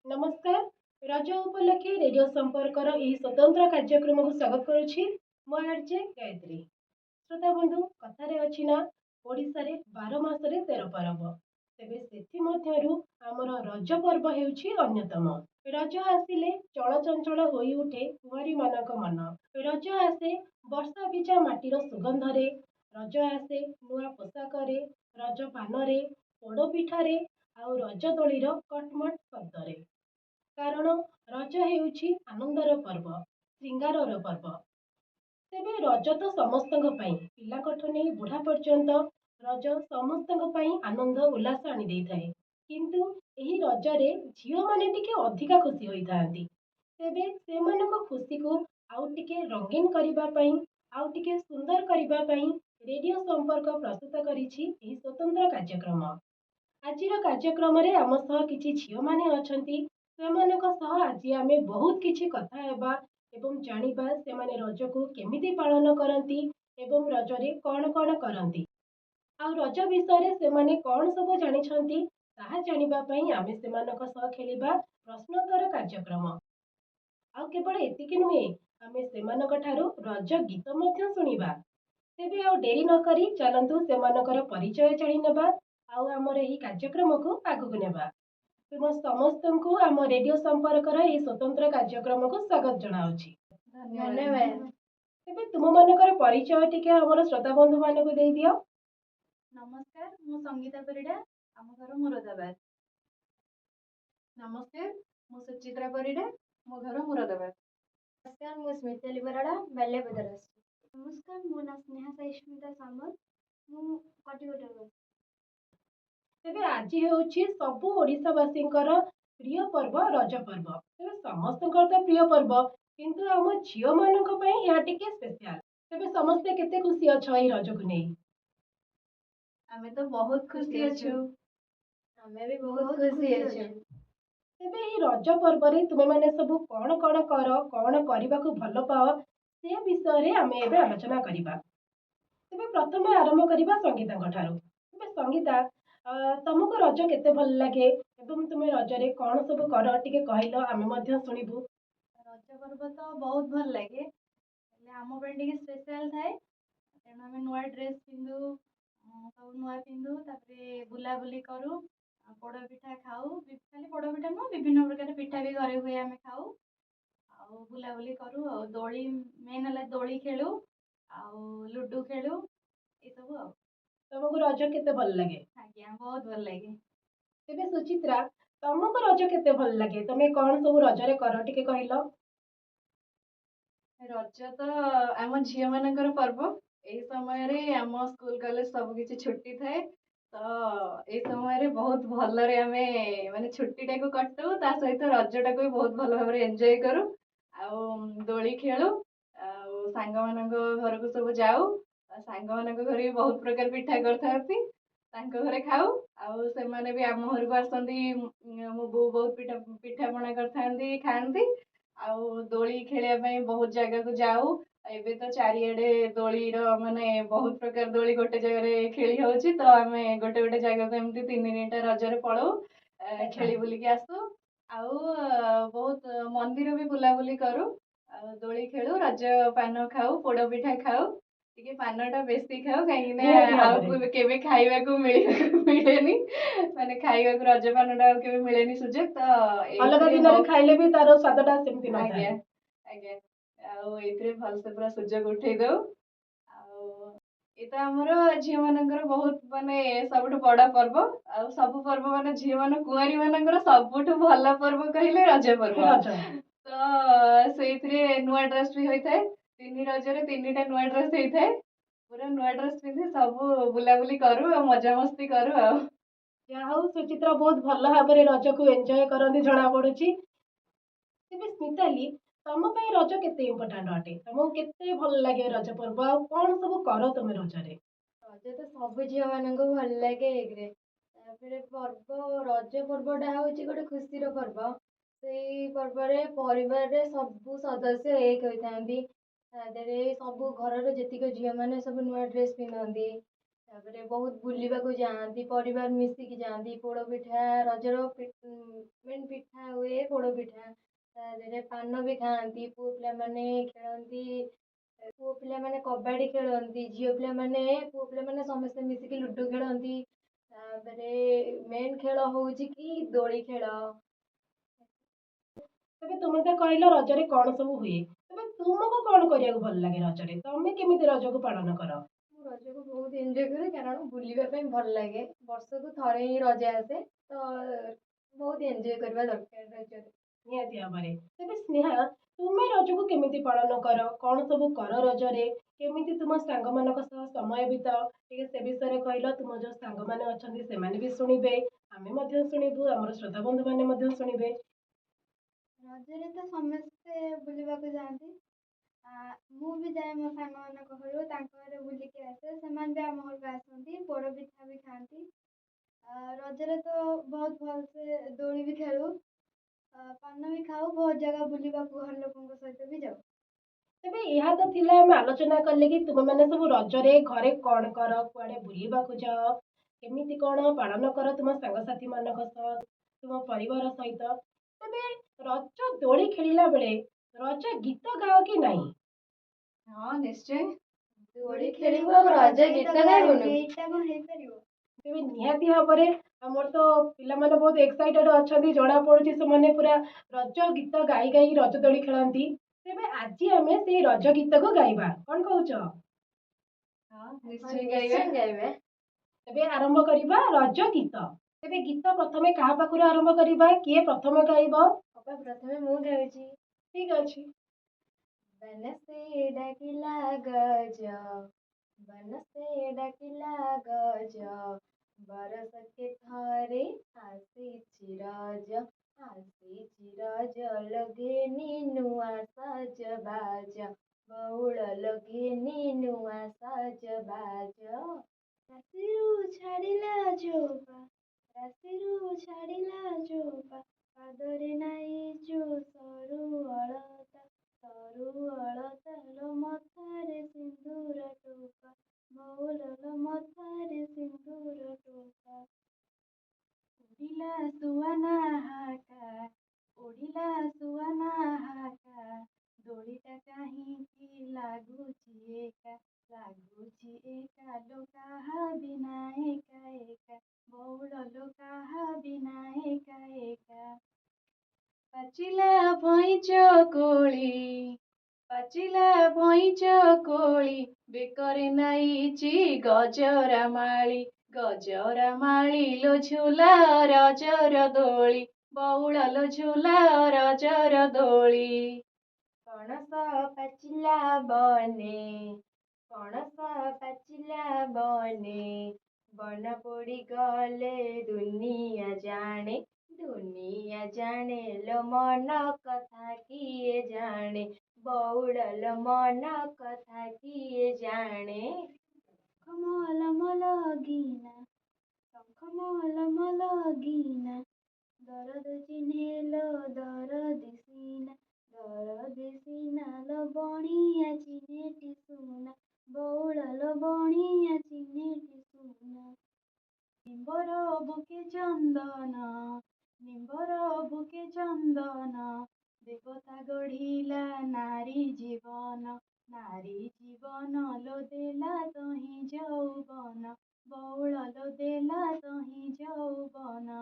नमस्कार। रज उपलक्षे रेडियो संपर्कर यह स्वतंत्र कार्यक्रम को स्वागत करुछि। मो आरजे गायत्री। श्रोता बंधु कथारे अछि ना ओडिसा रे 12 मासरे 13 पर्व। तेबे सेथि मध्यरु हमर रज पर्व हेउछि अन्यतम। रज आसिले चलचंचल होई उठे कुमारी मानक मन। रज आसे वर्षा भिजा माटीर सुगंधरे, रज आसे नुआ पोशाकरे, रज पानरे, पोड़ पिठारे आउ रज दोलीर कटमट शब्दरे। कारण रज हेउछि आनंदर पर्व, श्रृंगारर पर्व। तेबे रज तो समस्तଙ୍କ ପାଇଁ, ପିଲାଙ୍କଠୁ ନେଇ ବୁଢା ପର୍ଯ୍ୟନ୍ତ ରଜ ସମସ୍ତଙ୍କ ପାଇଁ ଆନନ୍ଦ ଉଲ୍ଲାସ ଆଣି ଦେଇଥାଏ। କିନ୍ତୁ ଏହି ରଜରେ ଝିଅମାନେ ଟିକେ ଅଧିକା ଖୁସି ହୋଇଥାନ୍ତି। ତେବେ ସେମାନଙ୍କ ଖୁସିକୁ ଆଉ ଟିକେ ରଙ୍ଗୀନ କରିବା ପାଇଁ, ଆଉ ଟିକେ ସୁନ୍ଦର କରିବା ପାଇଁ ରେଡିଓ ସମ୍ପର୍କ ପ୍ରସ୍ତୁତ କରିଛି ଏହି ସ୍ୱତନ୍ତ୍ର କାର୍ଯ୍ୟକ୍ରମ। ଆଜିର କାର୍ଯ୍ୟକ୍ରମରେ ଆମ ସହ କିଛି ଝିଅମାନେ ଅଛନ୍ତି। ସେମାନଙ୍କ ସହ ଆଜି ଆମେ ବହୁତ କିଛି କଥା ହେବା ଏବଂ ଜାଣିବା ସେମାନେ ରଜକୁ କେମିତି ପାଳନ କରନ୍ତି ଏବଂ ରଜରେ କଣ କଣ କରନ୍ତି। ଆଉ ରଜ ବିଷୟରେ ସେମାନେ କଣ ସବୁ ଜାଣିଛନ୍ତି ତାହା ଜାଣିବା ପାଇଁ ଆମେ ସେମାନଙ୍କ ସହ ଖେଳିବା ପ୍ରଶ୍ନୋତ୍ତର କାର୍ଯ୍ୟକ୍ରମ। ଆଉ କେବଳ ଏତିକି ନୁହେଁ, ଆମେ ସେମାନଙ୍କ ଠାରୁ ରଜ ଗୀତ ମଧ୍ୟ ଶୁଣିବା। ତେବେ ଆଉ ଡେରି ନ କରି ଚାଲନ୍ତୁ ସେମାନଙ୍କର ପରିଚୟ ଜାଣି ନେବା ଆଉ ଆମର ଏହି କାର୍ଯ୍ୟକ୍ରମକୁ ଆଗକୁ ନେବା। ତୁମ ସମସ୍ତଙ୍କୁ ଆମ ରେଡିଓ ସମ୍ପର୍କର ଏହି ସ୍ୱତନ୍ତ୍ର କାର୍ଯ୍ୟକ୍ରମକୁ ସ୍ୱାଗତ ଜଣାଉଛି। ଧନ୍ୟବାଦ। ତେବେ ତୁମମାନଙ୍କର ପରିଚୟ ଟିକେ ଆମର ଶ୍ରୋତା ବନ୍ଧୁ ମାନଙ୍କୁ ଦେଇଦିଅ। ନମସ୍କାର, ମୁଁ ସଙ୍ଗୀତା ପରିଡ଼ା, ଆମ ଘର ମୁରଦାବାଦ। नमस्ते, ମୁଁ ସୁଚିତ୍ରା ପରିଡ଼ା, ମୋ ଘର ମୁରାଦାବାଦ। नमस्कार, ମୁଁ ସ୍ମିତାଲି ବରାଡ଼ା, ବାଲିଆପଦାରୁ ଆସିଛି। नमस्कार, मो ना स्नेहा सहिष्णुता सामल, मु कटिकोटाରୁ। ତେବେ ଆଜି ହେଉଛି ସବୁ ଓଡ଼ିଶାବାସୀଙ୍କର ପ୍ରିୟ ପର୍ବ ରଜ ପର୍ବ। ତେବେ ସମସ୍ତଙ୍କର ତ ପ୍ରିୟ ପର୍ବ, କିନ୍ତୁ ଆମ ଝିଅମାନଙ୍କ ପାଇଁ ଏହା ଟିକେ ସ୍ପେଶାଲ। ତେବେ ସମସ୍ତେ କେତେ ଖୁସି ଅଛ ଏହି ରଜକୁ ନେଇ? ଆମେ ତ ବହୁତ ଖୁସି ଅଛୁ। ଆମେ ବି ବହୁତ ଖୁସି ଅଛୁ। ତେବେ ଏହି ରଜ ପର୍ବରେ ତୁମେମାନେ ସବୁ କଣ କଣ କର, କଣ କରିବାକୁ ଭଲ ପାଅ, ସେ ବିଷୟରେ ଆମେ ଏବେ ଆଲୋଚନା କରିବା। ତେବେ ପ୍ରଥମେ ଆରମ୍ଭ କରିବା ସଙ୍ଗୀତାଙ୍କ ଠାରୁ। ତେବେ ସଙ୍ଗୀତା, ତମକୁ ରଜ କେତେ ଭଲ ଲାଗେ ଏବଂ ତୁମେ ରଜରେ କଣ ସବୁ କର ଟିକେ କହିଲ, ଆମେ ମଧ୍ୟ ଶୁଣିବୁ। ରଜ ପର୍ବ ତ ବହୁତ ଭଲ ଲାଗେ, ହେଲେ ଆମ ପାଇଁ ଟିକେ ସ୍ପେଶାଲ ଥାଏ। ତେଣୁ ଆମେ ନୂଆ ଡ୍ରେସ୍ ପିନ୍ଧୁ, ସବୁ ନୂଆ ପିନ୍ଧୁ, ତାପରେ ବୁଲାବୁଲି କରୁ, ପୋଡ଼ ପିଠା ଖାଉ। ଖାଲି ପୋଡ଼ ପିଠା ନୁହଁ, ବିଭିନ୍ନ ପ୍ରକାର ପିଠା ବି ଘରେ ହୁଏ, ଆମେ ଖାଉ ଆଉ ବୁଲାବୁଲି କରୁ। ଆଉ ଦୋଳି, ମେନ୍ ହେଲା ଦୋଳି ଖେଳୁ ଆଉ ଲୁଡୁ ଖେଳୁ, ଏସବୁ ଆଉ। ତମକୁ ରଜ କେତେ ଭଲ ଲାଗେ? ଆଜ୍ଞା, ବହୁତ ଭଲ ଲାଗେ। ତେବେ ସୁଚିତ୍ରା, ତମକୁ ରଜ କେତେ ଭଲ ଲାଗେ? ତମେ କଣ ସବୁ ରଜରେ କର ଟିକେ କହିଲ। ରଜ ତ ଆମ ଝିଅ ମାନଙ୍କର ପର୍ବ। ଏଇ ସମୟରେ ଆମ ସ୍କୁଲ କଲେଜ ସବୁ କିଛି ଛୁଟି ଥାଏ, ତ ଏଇ ସମୟରେ ବହୁତ ଭଲରେ ଆମେ ମାନେ ଛୁଟିଟାକୁ କଟୁ, ତା ସହିତ ରଜଟାକୁ ବି ବହୁତ ଭଲ ଭାବରେ ଏନ୍ଜୟ କରୁ। ଆଉ ଦୋଳି ଖେଳୁ, ଆଉ ସାଙ୍ଗମାନଙ୍କ ଘରକୁ ସବୁ ଯାଉ। ସାଙ୍ଗମାନଙ୍କ ଘରେ ବି ବହୁତ ପ୍ରକାର ପିଠା କରିଥାନ୍ତି, ତାଙ୍କ ଘରେ ଖାଉ। ଆଉ ସେମାନେ ବି ଆମ ଘରକୁ ଆସନ୍ତି, ମୋ ବୋଉ ବହୁତ ପିଠାପଣା କରିଥାନ୍ତି, ଖାଆନ୍ତି। ଆଉ ଦୋଳି ଖେଳିବା ପାଇଁ ବହୁତ ଜାଗାକୁ ଯାଉ। ଏବେ ତ ଚାରିଆଡେ ଦୋଳିର ମାନେ ବହୁତ ପ୍ରକାର ଦୋଳି ଗୋଟେ ଜାଗାରେ ଖେଳି ହଉଛି, ତ ଆମେ ଗୋଟେ ଗୋଟେ ଜାଗାକୁ ଏମିତି 3 ଦିନଟା ରଜରେ ପଳଉ, ଖେଳି ବୁଲିକି ଆସୁ। ଆଉ ବହୁତ ମନ୍ଦିର ବି ବୁଲାବୁଲି କରୁ, ଆଉ ଦୋଳି ଖେଳୁ, ରଜ ପାନ ଖାଉ, ପୋଡ ପିଠା ଖାଉ। ଟିକେ ପାନଟା ବେଶୀ ଖାଉ, କାହିଁକି ନା ନିହାତି ଆଉ ଭାବରେ। କେବେ ଖାଇବାକୁ ମିଳେନି, ମାନେ ଖାଇବାକୁ ରଜ ପାନଟା ଆଉ କେବେ ମିଳେନି ସୁଯୋଗ, ତ ଅଲଗା ଏଇଥିରେ ଦିନରେ ଖାଇଲେ ବି ତାର ସ୍ୱାଦଟା ସେମିତି ଆଜ୍ଞା ନଥାଏ। ଆଜ୍ଞା। ଆଉ ଏଇଥିରେ ଭଲସେ ପୁରା ସୁଯୋଗ ଉଠେଇ ଦଉ। ଆଉ ଏ ତ ଆମର ଝିଅ ମାନଙ୍କର ବହୁତ ମାନେ ସବୁଠୁ ବଡ ପର୍ବ। ଆଉ ସବୁ ପର୍ବ ମାନେ ଝିଅ କୁଆଁରୀ ମାନଙ୍କର ସବୁଠୁ ଭଲ ପର୍ବ କହିଲେ ରଜ ପର୍ବ। ରଜ ତ ସେଇଥିରେ ନୂଆ ଡ୍ରେସ୍ ବି ହୋଇଥାଏ। 3 ରଜରେ 3ଟା ନୂଆ ଡ୍ରେସ୍ ହେଇଥାଏ। ପୁରା ନୂଆ ଡ୍ରେସ୍ ପିନ୍ଧି ସବୁ ବୁଲାବୁଲି କରୁ ଆଉ ମଜାମସ୍ତି କରୁ ଆଉ। ଯାହା ହଉ ସୁଚିତ୍ରା ବହୁତ ଭଲ ଭାବରେ ରଜକୁ ଏନ୍ଜୟ କରନ୍ତି ଜଣା ପଡୁଛି। ତେବେ ସ୍ମିତାଲି, ତମ ପାଇଁ ରଜ କେତେ ଇମ୍ପୋର୍ଟାଣ୍ଟ ଅଟେ? ତମକୁ କେତେ ଭଲ ଲାଗେ ରଜ ପର୍ବ ଆଉ କଣ ସବୁ କର ତମେ ରଜରେ? ରଜ ତ ସବୁ ଝିଅ ମାନଙ୍କୁ ଭଲ ଲାଗେ ଏକରେ। ତାପରେ ରଜ ପର୍ବଟା ହଉଛି ଗୋଟେ ଖୁସିର ପର୍ବ। ସେଇ ପର୍ବରେ ପରିବାରରେ ସବୁ ସଦସ୍ୟ ଏକ ହୋଇଥାନ୍ତି। ତା ଦେହରେ ସବୁ ଘରର ଯେତିକ ଝିଅ ମାନେ ସବୁ ନୂଆ ଡ୍ରେସ୍ ପିନ୍ଧନ୍ତି। ତାପରେ ବହୁତ ବୁଲିବାକୁ ଯାଆନ୍ତି, ପରିବାର ମିଶିକି ଯାଆନ୍ତି। ପୋଡ଼ପିଠା ରଜର ମେନ୍ ପିଠା ହୁଏ ପୋଡ଼ପିଠା। ତା ଦେହରେ ପାନ ବି ଖାଆନ୍ତି। ପୁଅ ପିଲାମାନେ ଖେଳନ୍ତି, ପୁଅ ପିଲାମାନେ କବାଡ଼ି ଖେଳନ୍ତି, ପୁଅ ପିଲାମାନେ ସମସ୍ତେ ମିଶିକି ଲୁଡ଼ୁ ଖେଳନ୍ତି। ତାପରେ ମେନ୍ ଖେଳ ହେଉଛି କି ଦୋଳି ଖେଳ। ତେବେ ତୁମେ ତ କହିଲ ରଜରେ କଣ ସବୁ ହୁଏ, ତେବେ ତୁମକୁ କଣ କରିବାକୁ ଭଲ ଲାଗେ ରଜରେ? ତମେ କେମିତି ରଜକୁ ପାଳନ କର? ମୁଁ ରଜକୁ ବହୁତ ଏନ୍ଜୟ କରେ, କାରଣ ବୁଲିବା ପାଇଁ ଭଲ ଲାଗେ। ବର୍ଷକୁ ଥରେ ହିଁ ରଜ ଆସେ, ତ ବହୁତ ଏନ୍ଜୟ କରିବା ଦରକାର ରଜରେ। ନିହାତି ଭାବରେ। ତେବେ ସ୍ନେହା, ତୁମେ ରଜକୁ କେମିତି ପାଳନ କର? କଣ ସବୁ କର ରଜରେ? କେମିତି ତୁମ ସାଙ୍ଗମାନଙ୍କ ସହ ସମୟ ବିତାଅ? ଟିକେ ସେ ବିଷୟରେ କହିଲ। ତୁମ ଯୋଉ ସାଙ୍ଗମାନେ ଅଛନ୍ତି ସେମାନେ ବି ଶୁଣିବେ, ଆମେ ମଧ୍ୟ ଶୁଣିବୁ, ଆମର ଶ୍ରୋତା ବନ୍ଧୁମାନେ ମଧ୍ୟ ଶୁଣିବେ। ରଜରେ ତ ସମସ୍ତେ ବୁଲିବାକୁ ଯାଆନ୍ତି। ମୁଁ ବି ଯାଏ ମୋ ସାଙ୍ଗମାନଙ୍କ ଘରକୁ, ତାଙ୍କ ଘରେ ବୁଲିକି ଆସେ। ସେମାନେ ବି ଆମ ଘରକୁ ଆସନ୍ତି, ପୋଡ଼ ପିଠା ବି ଖାଆନ୍ତି। ରଜରେ ତ ବହୁତ ଭଲସେ ଦୋଳି ବି ଖେଳୁ, ପାନ ବି ଖାଉ, ବହୁତ ଜାଗା ବୁଲିବାକୁ ଘର ଲୋକଙ୍କ ସହିତ ବି ଯାଉ। ତେବେ ଏହା ତ ଥିଲା, ଆମେ ଆଲୋଚନା କଲେ କି ତୁମେମାନେ ସବୁ ରଜରେ ଘରେ କଣ କର, କୁଆଡେ ବୁଲିବାକୁ ଯାଅ, କେମିତି କଣ ପାଳନ କର ତୁମ ସାଙ୍ଗସାଥି ମାନଙ୍କ ସହ, ତୁମ ପରିବାର ସହିତ। ତେବେ ରଜ ଦୋଳି ଖେଳିଲା ବେଳେ ରଜ ଗୀତ ଗାଅ କି ନାହିଁ? ହଁ ନିଶ୍ଚୟ। ଦୋଳି ଖେଳିବୁ ଆଉ ରଜ ଗୀତ ଗାଇବୁନି? ଏଇଟା କଣ ହେଇପାରିବ? ତେବେ ନିହାତି ଭାବରେ ଆମର ତ ପିଲାମାନେ ବହୁତ ଏକ୍ସାଇଟେଡ ଅଛନ୍ତି, ଜଣା ପଡୁଛି ସେମାନେ ପୁରା ରଜ ଗୀତ ଗାଇ ଗାଇ ରଜ ଦୋଳି ଖେଳନ୍ତି। ତେବେ ଆଜି ଆମେ ସେଇ ରଜ ଗୀତକୁ ଗାଇବା, କଣ କହୁଛ? ହଁ ହଁ, ନିଶ୍ଚୟ ନିଶ୍ଚୟ ଗାଇବା। ଗାଇବା। ତେବେ ଆରମ୍ଭ କରିବା ରଜ ଗୀତ। ତେବେ ଗୀତ ପ୍ରଥମେ କାହା ପାଖରୁ ଆରମ୍ଭ କରିବା? କିଏ ପ୍ରଥମେ ଗାଇବ? ଅପା ପ୍ରଥମେ ମୁଁ ଗାଉଛି। ଠିକ ଅଛି। बन से डकिला गज, बन से डकिला गज, बरस के थरे आसीछि रज, आसीछि रज लगेनी नुआ सजबाज, बौल लगेनी नुआ सजबाज। ରାତିରୁ ଛାଡ଼ିଲା ଚୋପା, ରାତିରୁ ଛାଡ଼ିଲା ଚୋପା, ପାଦରେ ନାଇଛୁ ସରୁ ଅଳତା, ସରୁ ଅଳତା ଲୋ ମଥାରେ ସିନ୍ଦୁର ଟୋପା, ବଉଲ ଲୋ ମଥାରେ ସିନ୍ଦୁର ଟୋପା। ଉଡ଼ିଲା ସୁଆନା ହାକା, ଉଡ଼ିଲା ସୁଆନା ହାକା, ଦୋଳିଟା କାହିଁକି ଲାଗୁଛି ଏକା, ଲାଗୁଛି ଏକା ଲୋ କାହା ବିନା ଏକା ଏକା, ବଉଳ ଲୋ କାହା ବିନା ଏକା ଏକା। ପାଚିଲା ଭଇଁଚ କୋଳି, ପାଚିଲା ଭଇଁଚ କୋଳି, ବେକରେ ନାଇଛି ଗଜରା ମାଳି, ଗଜରା ମାଳି ଲୋ ଝୁଲା ରଜର ଦୋଳି, ବଉଳ ଲୋ ଝୁଲା ରଜର ଦୋଳି। ପଣସ ପାଚିଲା ବନେ, ପଣସ ପାଚିଲା ବନେ, ବନ ପୋଡ଼ି ଗଲେ ଦୁନିଆ ଜାଣେ, ଦୁନିଆ ଜାଣେ ଲୋ ମନ କଥା କିଏ ଜାଣେ, ବଉଳ ଲୋ ମନ କଥା କିଏ ଜାଣେ। ଶଙ୍ଖ ମଲମଲ ଗିନା, ଶଙ୍ଖ ମଲମଲ ଗିନା, ଦରଦ ଚିହ୍ନେଲୋ ଦରଦି ସିନା, ଦରଦି ସିନା ଲୋ ବଣିଆ ଚିହ୍ନେଟି ସୁନା, ବଉଳ ଲୋ ବଣିଆ ଚିହ୍ନେଟି ସୁନା। ନିମ୍ବର ବୁକେ ଚନ୍ଦନ, ନିମ୍ବର ବୁକେ ଚନ୍ଦନ, ଦେବତା ଗଢ଼ିଲା ନାରୀ ଜୀବନ, ନାରୀ ଜୀବନ ଲୋ ଦେଲା ତହିଁ ଯୌବନ, ବଉଳ ଲୋ ଦେଲା ତହିଁ ଯୌବନ।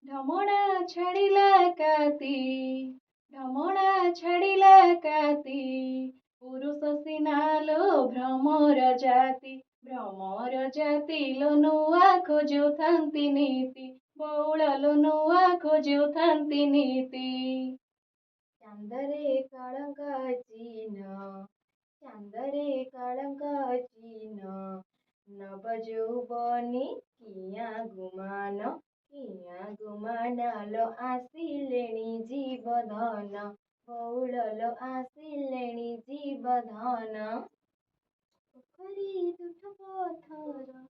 ଢମଣା ଛାଡ଼ିଲା କାତି, ଢମଣା ଛାଡ଼ିଲା କାତି, ପୁରୁଷ ସିନା ଲୋ ଭ୍ରମର ଜାତି, ଭ୍ରମର ଜାତି ଲୋ ନୂଆ ଖୋଜୁଥାନ୍ତି ନୀତି, ବଉଳ ଲୋ ନୂଆ ଖୋଜୁଥାନ୍ତି ନୀତି। ଚାନ୍ଦରେ କଳଙ୍କ ଚିହ୍ନ, ଚାନ୍ଦରେ କଳଙ୍କ ଚିହ୍ନ, ନବ ଯୌବନି କିଆଁ ଗୁମାନ, କିଆଁ ଗୁମାନ ଲୋ ଆସିଲେଣି ଜୀବଧନ, ବଉଳ ଲୋ ଆସିଲେଣି ଜୀବଧନ। ପୋଖରୀ ତୁଠ ପଥର,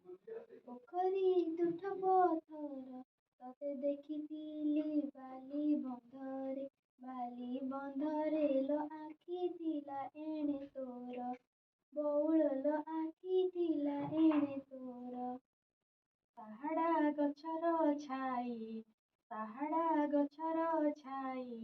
ପୋଖରୀ ତୁଠ ପଥର, ତତେ ଦେଖିଥିଲି ବାଲି ବନ୍ଧରେ, ବାଲି ବନ୍ଧରେ ଲୋ ଆଖି ଥିଲା ଏଣେ ତୋର, ବଉଳ ଲୋ ଆଖି ଥିଲା ଏଣେ ଗଛର ଛାଇ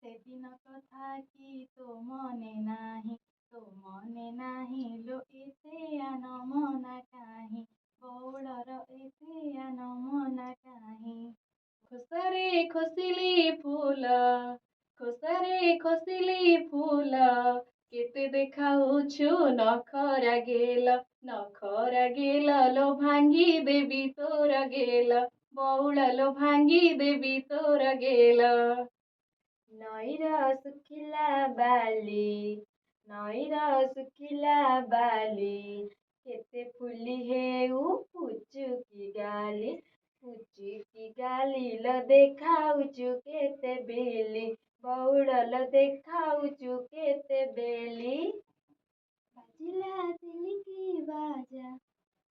ସେଦିନ କଥା କି ତୋ ମନେ ନାହିଁ ତୋ ମନେ ନାହିଁ ଲୋ ଏତେ ଆନମନା କାହିଁ ବଉଳର ଏତେ ଆନମନା କାହିଁ ଖୋସାରେ ଖୋସିଲି ଫୁଲ ଖୋସାରେ ଖୋସିଲି ଫୁଲ କେତେ ଦେଖାଉଛୁ ନଖରା ଗେଲ ଲୋ ଭାଙ୍ଗି ଦେବି ତୋର ଗେଲ ବଉଳ ଲୋ ଭାଙ୍ଗି ଦେବି ତୋର ଗେଲ ନଈର ଶୁଖିଲା ବାଲି ନଈର ଶୁଖିଲା ବାଲି କେତେ ଫୁଲି ହେଉ ପୁଚୁକି ଗାଲି ଲୋ ଦେଖାଉଛୁ କେତେ ବେଲି ବଉଳ ଲୋ ଦେଖାଉଛୁ କେତେ ବେଲି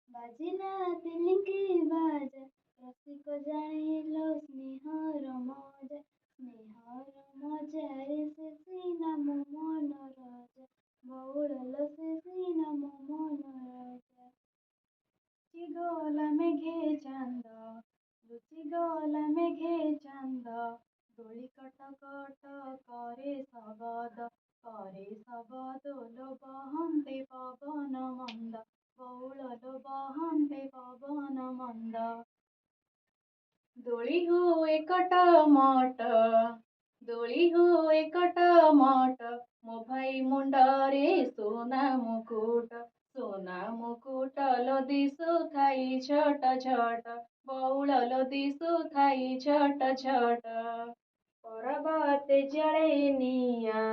ବାଜିଲା ତିଲିଙ୍କି ବାଜା ରସିକ ଜାଣିଲ ସ୍ନେହର ମଜାରେ ସେ ସିନା ମୋ ମନ ରଜା ବଉଳଲ ସେ ସିନା ମୋ ମନ ରଜା ଲୁଚିଗଲା ମେଘେ ଚାନ୍ଦ ଦୋଳି କଟ କରେ ଶବଦ ଲୋ ବହନ୍ତେ ପବନ ମନ୍ଦ ବଉଳ ଲୋ ବହନ୍ତେ ପବନ ମନ୍ଦ ଦୋଳି ହୁଏ କଟ ମଟ ମୋ ଭାଇ ମୁଣ୍ଡରେ সোনা ମୁକୁଟ ଲୋ ଦିଶୁଥାଇ ଛୋଟ ଛୋଟ ବଉଳ ଲୋ ଦିଶୁଥାଇ ଛୋଟ ଛୋଟ ପର୍ବତ ଜଳେ ନିଆଁ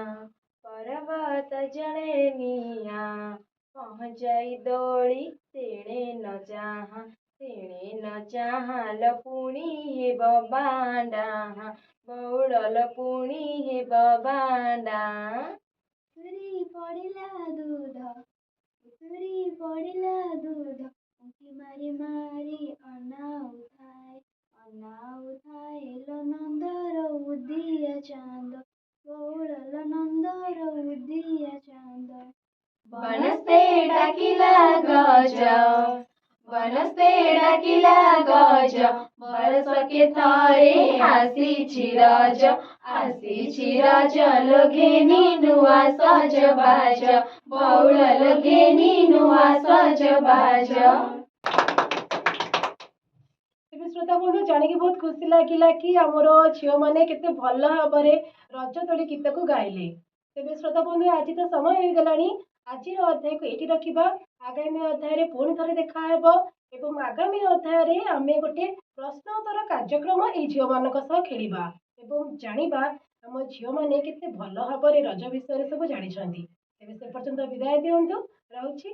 ପହଞ୍ଚାଇ ଦୋଳି ତେଣେ ନ ଚାହାଁ ଲୋ ପୁଣି ହେବ ବାଣ୍ଡା ବଉଳ ଲୋ ପୁଣି ହେବ ବାଣ୍ଡା ଉତୁରି ପଡ଼ିଲା ଦୁଧ ଉଙ୍କି ମାରି ଅନାଉଥାଏ ଲୋ ନନ୍ଦର ଉଦିଆ ଚାନ୍ଦ ବଉଳଲ ନନ୍ଦର ଉଦିଆ ଚାନ୍ଦ ବନସ୍ତେ ଡାକିଲା ଗଜ ବରଷକେ ଥରେ ଆସିଛି ରଜ ଲୋ ଘେନି ନୂଆ ସଜବାଜ ବଉଳ ଲୋ ଘେନି ନୂଆ ସଜବାଜ ତେବେ ଶ୍ରୋତା ବନ୍ଧୁ ଜାଣିକି ବହୁତ ଖୁସି ଲାଗିଲା କି ଆମର ଝିଅମାନେ କେତେ ଭଲ ଭାବରେ ରଜ ଦୋଳି ଗୀତକୁ ଗାଇଲେ। ତେବେ ଶ୍ରୋତା ବନ୍ଧୁ ଆଜି ତ ସମୟ ହେଇଗଲାଣି ଆଜିର ଅଧ୍ୟାୟକୁ ଏଇଠି ରଖିବା ଆଗାମୀ ଅଧ୍ୟାୟରେ ପୁଣି ଥରେ ଦେଖାହେବ ଏବଂ ଆଗାମୀ ଅଧ୍ୟାୟରେ ଆମେ ଗୋଟେ ପ୍ରଶ୍ନୋତ୍ତର କାର୍ଯ୍ୟକ୍ରମ ଏଇ ଝିଅମାନଙ୍କ ସହ ଖେଳିବା ଏବଂ ଜାଣିବା ଆମ ଝିଅମାନେ କେତେ ଭଲ ଭାବରେ ରଜ ବିଷୟରେ ସବୁ ଜାଣିଛନ୍ତି। ତେବେ ସେ ପର୍ଯ୍ୟନ୍ତ ବିଦାୟ ଦିଅନ୍ତୁ ରହୁଛି।